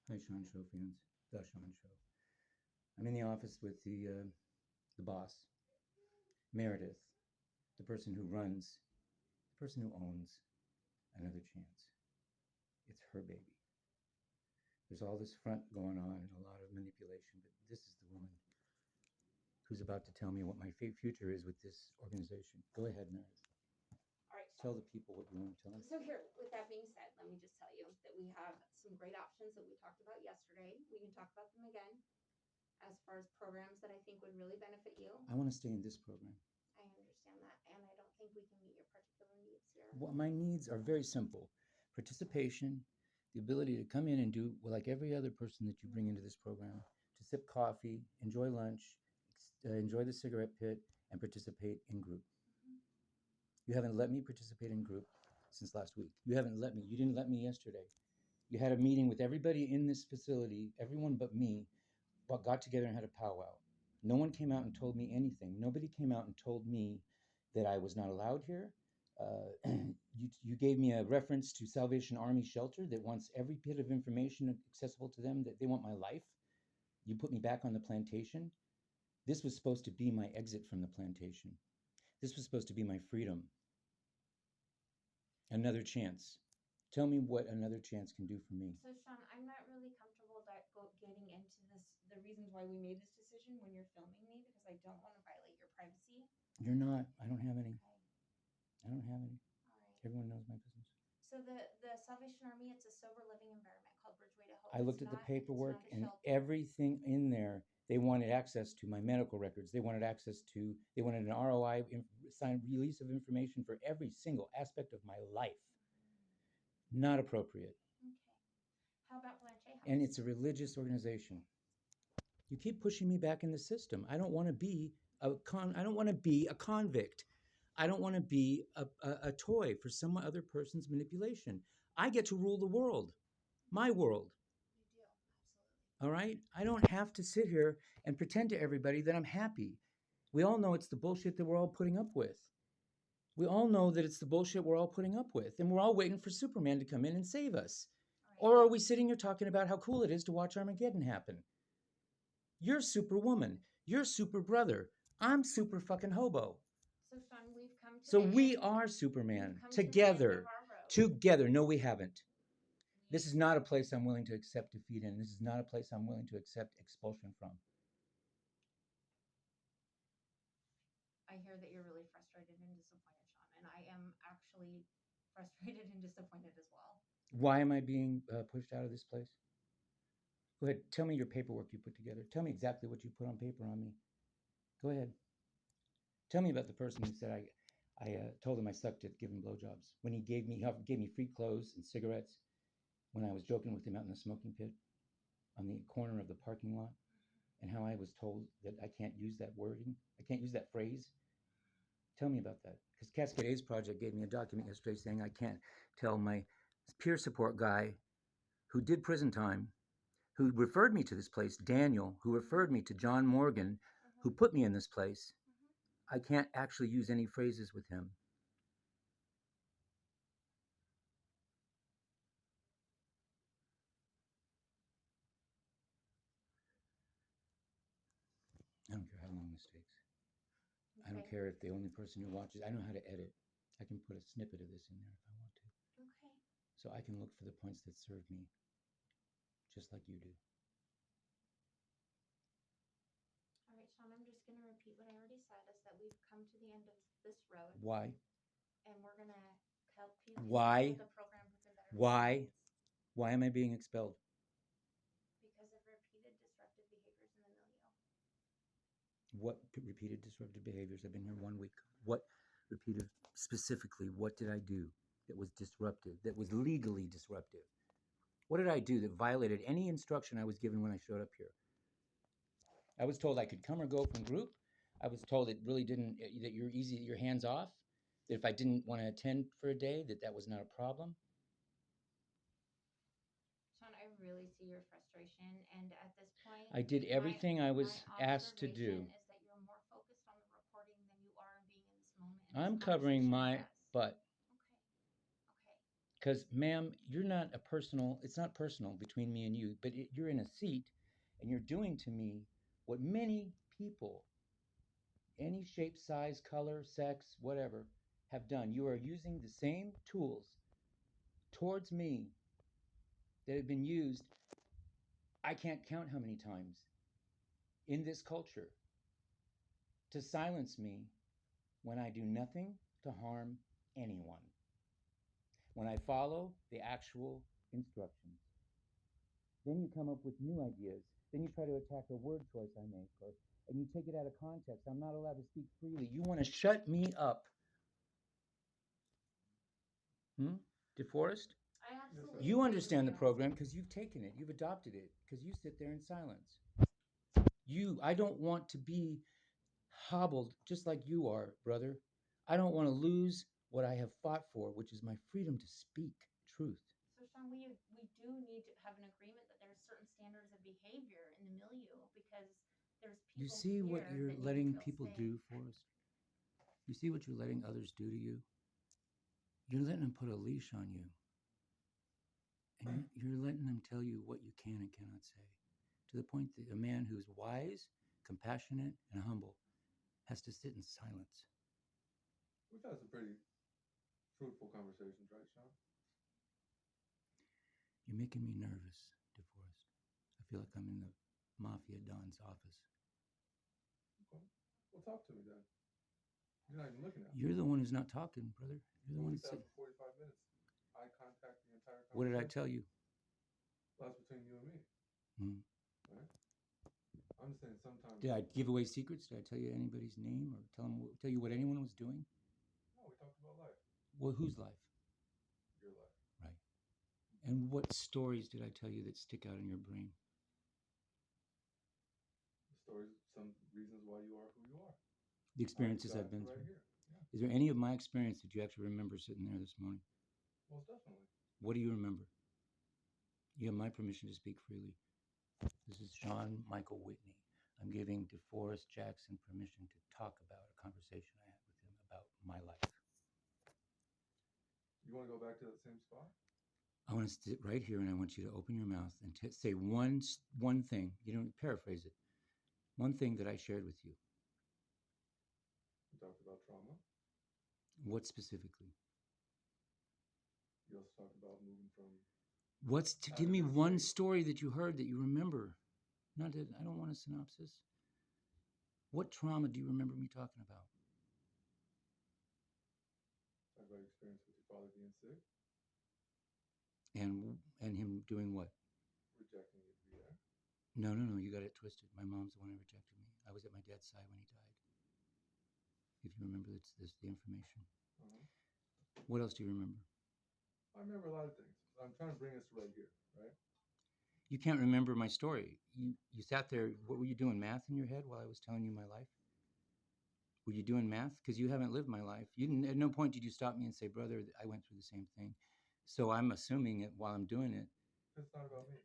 Hi, Sean Show fans. The Sean Show. I'm in the office with the boss, Meredith, the person who runs, the person who owns Another Chance. It's her baby. There's all this front going on and a lot of manipulation, but this is the woman who's about to tell me what my future is with this organization. Go ahead, Meredith. All right, Tell the people what you want to tell them. so here, with that being said, let me just tell you that we have some great options that we talked about yesterday. We can talk about them again as far as programs that I think would really benefit you. I want to stay in this program. I understand that, and I don't think we can meet your particular needs here. Well, my needs are very simple: participation, the ability to come in and do well, like every other person that you bring into this program, to sip coffee, enjoy lunch, enjoy the cigarette pit, and participate in group. You haven't let me participate in group since last week. You haven't let me. You didn't let me yesterday. You had a meeting with everybody in this facility, everyone but me, but got together and had a powwow. No one came out and told me anything. Nobody came out and told me that I was not allowed here. You gave me a reference to Salvation Army shelter that wants every bit of information accessible to them, that they want my life. You put me back on the plantation. This was supposed to be my exit from the plantation. This was supposed to be my freedom. Another chance. Tell me what another chance can do for me. So, Sean, I'm not really comfortable getting into the reasons why we made this decision when you're filming me because I don't want to violate your privacy. You're not. I don't have any. Okay. I don't have any. All right. Everyone knows my business. So the Salvation Army, it's a sober living environment called Bridgeway to Hope. I looked It's at the not- paperwork it's not a and shelter. everything in there. They wanted access to my medical records. They wanted access to, they wanted an ROI signed release of information for every single aspect of my life. Not appropriate. Okay. How about Blanche House? And it's a religious organization. You keep pushing me back in the system. I don't want to be I don't want to be a convict. I don't want to be a toy for some other person's manipulation. I get to rule the world, my world. You do, absolutely. All right? I don't have to sit here and pretend to everybody that I'm happy. We all know it's the bullshit that we're all putting up with. We all know that it's the bullshit we're all putting up with. And we're all waiting for Superman to come in and save us. All Or right. are we sitting here talking about how cool it is to watch Armageddon happen? You're Superwoman. You're Super Brother. I'm Super fucking Hobo. So, Sean, we've come to So the we end. are Superman. We've come to the end Together. of our road. Together. No, we haven't. This is not a place I'm willing to accept defeat in. This is not a place I'm willing to accept expulsion from. I hear that you're really frustrated and disappointed, Sean, and I am actually frustrated and disappointed as well. Why am I being pushed out of this place? Go ahead. Tell me your paperwork you put together. Tell me exactly what you put on paper on me. Go ahead. Tell me about the person who said I told him I sucked at giving blowjobs. When he gave me free clothes and cigarettes when I was joking with him out in the smoking pit on the corner of the parking lot, and how I was told that I can't use that wording. I can't use that phrase. Tell me about that. Because Cascade A's Project gave me a document yesterday saying I can't tell my peer support guy who did prison time, who referred me to this place, Daniel, who referred me to John Morgan, who put me in this place. I can't actually use any phrases with him. I don't care how long this takes. I don't care if the only person who watches, I know how to edit. I can put a snippet of this in there if I want to. Okay. So I can look for the points that serve me, just like you do. All right, Sean, I'm just going to repeat what I already said is that we've come to the end of this road. Why? And we're going to help you. Why? The program with the better Why? results. Why am I being expelled? Because of repeated disruptive behaviors in the milieu. What repeated disruptive behaviors? I've been here 1 week. What repeated, specifically, what did I do that was disruptive, that was legally disruptive? What did I do that violated any instruction I was given when I showed up here? I was told I could come or go from group. I was told it really didn't, that you're easy, your hands off, that if I didn't want to attend for a day, that was not a problem. Sean, I really see your frustration, and at this point, I did everything I was asked to do. Is that you're more focused on the recording than you are on being in this moment. I'm covering my butt. Okay. Because, ma'am, you're not a personal, it's not personal between me and you, but you're in a seat and you're doing to me what many people, any shape, size, color, sex, whatever, have done. You are using the same tools towards me that have been used, I can't count how many times in this culture to silence me when I do nothing to harm anyone, when I follow the actual instructions. Then you come up with new ideas. Then you try to attack a word choice I make, and you take it out of context. I'm not allowed to speak freely. You want to shut me up. DeForest? I absolutely You agree with understand the you. program because you've taken it, you've adopted it, because you sit there in silence. I don't want to be hobbled just like you are, brother. I don't want to lose what I have fought for, which is my freedom to speak truth. So Sean, we do need to have an agreement that there's certain standards of behavior in the milieu because there's You people see what here you're that need letting to feel people safe. do for us? You see what you're letting others do to you? You're letting them put a leash on you. And you're letting them tell you what you can and cannot say. To the point that a man who's wise, compassionate, and humble has to sit in silence. We've had some pretty fruitful conversations, right, Sean? You're making me nervous, DeForest. I feel like I'm in the Mafia Don's office. Okay. Well, talk to me then. You're not even looking at me. You're the one who's not talking, brother. You're the Well, one we who's sat sitting. for 45 minutes. Eye contact the entire conversation. What did I tell you? Well, that's between you and me. Hmm. Right? I'm just saying sometimes. Did I give away secrets? Did I tell you anybody's name or tell you what anyone was doing? No, we talked about life. Well, whose life? Your life. Right. And what stories did I tell you that stick out in your brain? The stories, some reasons why you are who you are. The experiences I've been right through. Here. Yeah. Is there any of my experience that you actually remember sitting there this morning? Most definitely. What do you remember? You have my permission to speak freely. This is Sean Michael Whitney. I'm giving DeForest Jackson permission to talk about a conversation I had with him about my life. You want to go back to that same spot? I want to sit right here and I want you to open your mouth and say one thing. You don't paraphrase it. One thing that I shared with you. We talked about trauma. What specifically? You also talked about moving from. Give me one story that you heard that you remember. I don't want a synopsis. What trauma do you remember me talking about? Talk about your experience with your father being sick. And him doing what? Rejecting you to be there. No. You got it twisted. My mom's the one who rejected me. I was at my dad's side when he died. If you remember, that's the information. Uh-huh. What else do you remember? I remember a lot of things. I'm trying to bring us right here, right? You can't remember my story. You sat there. What were you doing? Math in your head while I was telling you my life? Were you doing math? Because you haven't lived my life. You didn't. At no point did you stop me and say, "Brother, I went through the same thing." So I'm assuming it while I'm doing it. It's not about me.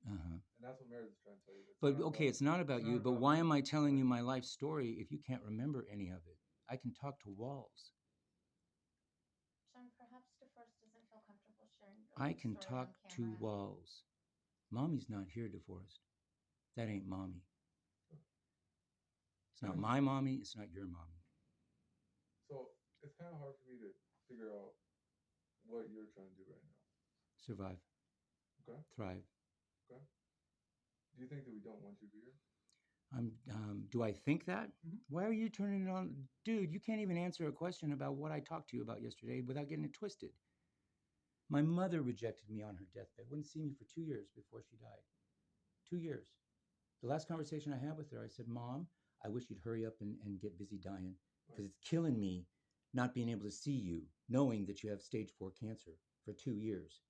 Uh-huh. And that's what Meredith's trying to tell you. It's not about you. But why am I telling you my life story if you can't remember any of it? I can talk to walls. Sean, perhaps DeForest doesn't feel comfortable sharing your I life can story talk on to camera. walls. Mommy's not here, DeForest. That ain't mommy. It's not my mommy. It's not your mommy. So it's kind of hard for me to figure out what you're trying to do right now. Survive. Okay. Thrive. Okay. Do you think that we don't want you here? Do I think that? Mm-hmm. Why are you turning it on? Dude, you can't even answer a question about what I talked to you about yesterday without getting it twisted. My mother rejected me on her deathbed. Wouldn't see me for 2 years before she died. 2 years. The last conversation I had with her, I said, Mom, I wish you'd hurry up and get busy dying because it's killing me not being able to see you, knowing that you have stage 4 cancer for 2 years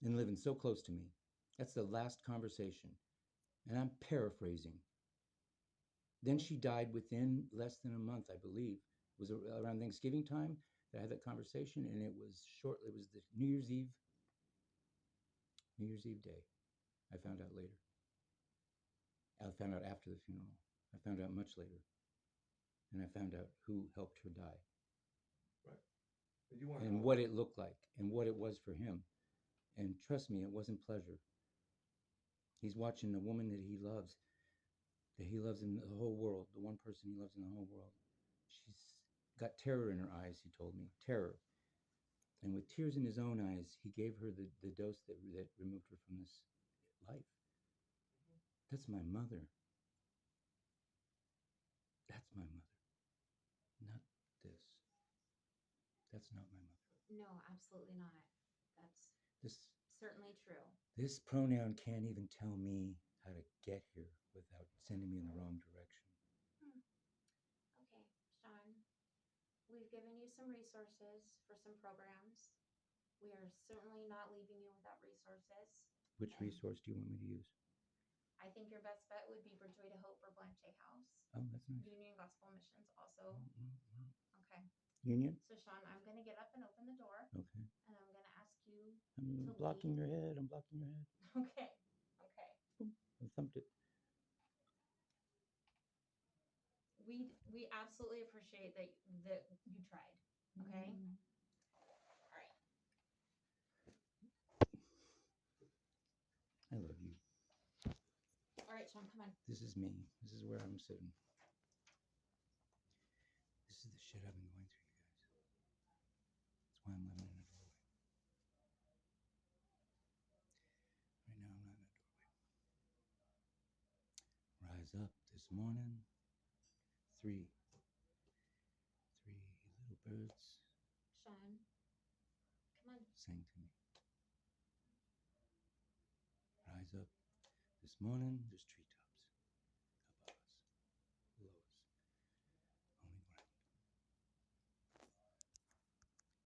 and living so close to me. That's the last conversation. And I'm paraphrasing. Then she died within less than a month, I believe. It was around Thanksgiving time that I had that conversation, and it was the New Year's Eve day. I found out later. I found out after the funeral. I found out much later. And I found out who helped her die. Right. You want and help. what it looked like and what it was for him. And trust me, it wasn't pleasure. He's watching the woman that he loves in the whole world, the one person he loves in the whole world. She's got terror in her eyes, he told me. Terror. And with tears in his own eyes, he gave her the dose that removed her from this life. That's my mother. That's my mother. Not this. That's not my mother. No, absolutely not. That's This certainly true. this pronoun can't even tell me how to get here without sending me in the wrong direction. Okay, Sean, we've given you some resources for some programs. We are certainly not leaving you without resources. Which And resource do you want me to use? I think your best bet would be Bridgeway to Hope or Blanche House. Oh, that's nice. Union Gospel Missions also. Okay. Union? So Sean, I'm gonna get up and open the door, Okay. and I'm gonna ask you. I'm To blocking leave. your head. I'm blocking your head. Okay. Okay. Boom. I thumped it. We absolutely appreciate that you tried. Okay. All right. I love you. All right, Sean, come on. This is me. This is where I'm sitting. This is the shit I've been going through, you guys. That's why I'm living in a doorway. Right now, I'm not in a doorway. Rise up this morning. Three little birds Sean, come on. sang to me. Rise up this morning. There's trees